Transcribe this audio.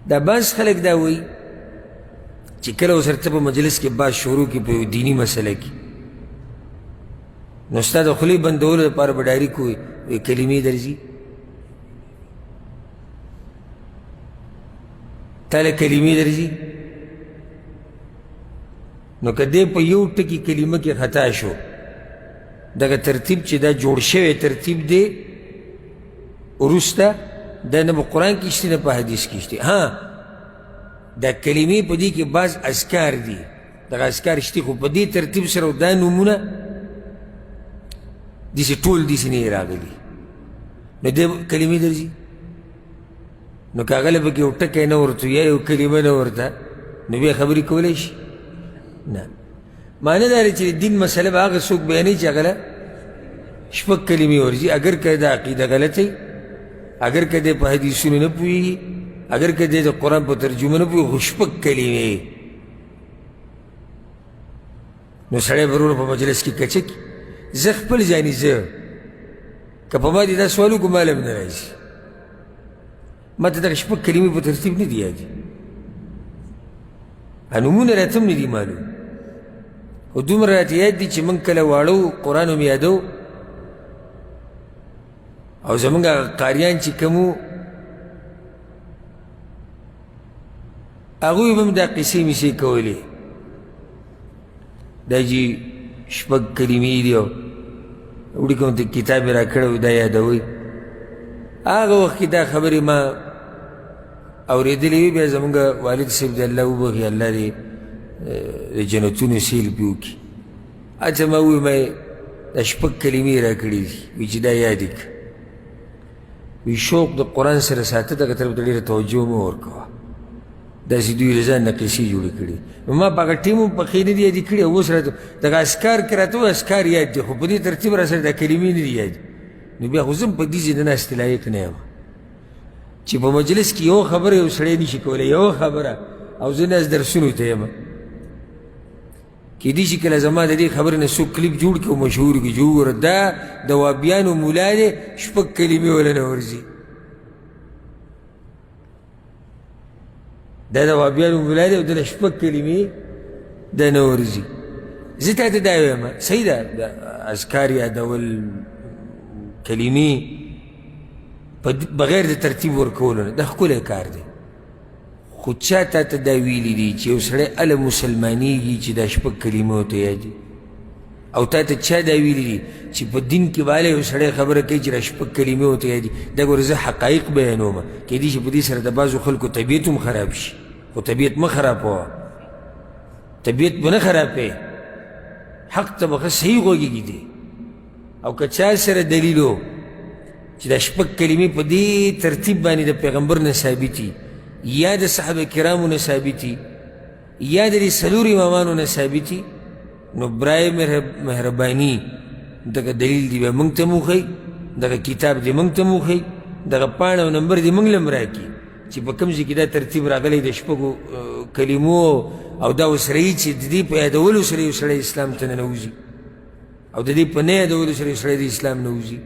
دا بعض خلک دا وایي چې کله ورسره ته په مجلس کې بحث شروع کړي په یو دیني مسله کې نو ستا د خولې بندولو لپاره به ډایرک وایي کلمې درځي تا له کلمې درځي نو که دی په یو ټکي کلمه کې خطا شو دغه ترتیب چې دا جوړ شوی ترتیب دی وروسته دا نه په قرآن کې شته نه په حدیث کې شته ها دا کلمې په دې کې بعض اذکار دي دغه اذکار شته خو په دې ترتیب سره دا نومونه داسې ټول داسې نه یې راغلي نو دې کلمې درځي نو که هغه له پکې یو ټکی نه ورته یا یو کلمه نه ورته نو بیا خبرې کولی شي نه معنی دا دی چې د دین مسله به هغه څوک بیانوي چې هغه له شپږ کلمې ورځي اگر که د عقیده غلطه وي اگر که دی په حدیثونو نه پوهېږي اگر که دی د قرآن په ترجمه نه پوهېږي خو شپږ کلمې نو سړی به وروره په مجلس کې کچه کي زه خپل ځاني زه که په ما دې دا سوال وکړو ما له هم نه راځي ما ته دغه شپږ کلمې په ترتیب نه دي یادې نومونه راته هم نه دي معلوم خو دومره راته یاد دي چې موږ کله واړه وو قرآن هم یادو او زمونږ هغه قاریان چې کوم وو هغوی به هم دا قصې میسې کولې دا چې شپږ کلمې دي او وړي کوم ته کتاب یې راکړی و دا یادوئ هغه وخت کې دا خبرې ما اورېدلې وي بیا زمونږ والد صاحب دی الله وبخي الله دې د جنتونو سیل پې وکړي هڅه ما وویل ما دا شپږ کلمې یې راکړي دي وایي چې دا یاد یې کړه وی شوق د قرآن سره ساته دغه طرف ته ډېره توجه مه ورکوه داسې دوی له ځان نه قصې جوړې کړي ما په هغه ټیم هم پخې نه دي یادې کړي او اوس راته دغه اسکار کې راته وایي اسکار یاد دي خو په دې ترتیب را سره دا کلمې نه دي یاد نو بیا خو زه هم په دې ځای د ناستې لایق نه یم چې په مجلس کې یو خبره یو سړی نشي کولی یو خبره او زه ناست درسونو ته یم کیدای شي کله زما د دې خبرې نه څوک کلیپ جوړ کړي او مشهور کړي چې وګوره دا د وابیانو ملا دی شپږ کلمې وله نه ورځي دا د وابیانو ملا دی او دله شپږ کلمې دا نه ورځي زه تا ته دا وایم صحیح ده د اذکار یادول کلمې بغیر د ترتیب ورکولو نه دا ښکلی کار دی خو چا تا ته دا ویلي دي چې یو سړی هله مسلمانېږي چې دا شپږ کلمې ورته یاد دي او تا ته چا دا ویلي دي چې په دین کې به هله یو سړی خبره کوي چې دا شپږ کلمې ورته یاد دي دا ګوره زه حقایق بیانوم کیدای شي په دې سره د بعضو خلکو طبیعت هم خراب شي خو طبیعت مه خرابوه طبیعت به نه خرابوې حق ته به ښه صحیح غوږېږي دی او که چا سره دلیل و چې دا شپږ کلمې په دې ترتیب باندې د پیغمبر نه ثابتي یا د صحابه کرامو نه ثابتي یا د دې څلور امامانو نه ثابتي نو برای مهرباني دغه دلیل دی به موږ ته هم وښیي دغه کتاب دی موږ ته هم وښیي دغه پاڼه او نمبر دی موږ له هم راکړي چې په کوم ځای کې دا ترتیب راغلی د شپږو کلمو او دا اوس رهي چې د دې په یادولو سره یو سړی اسلام ته ننوځي او د دې په نه یادولو سره یو سړی د اسلام نه وځي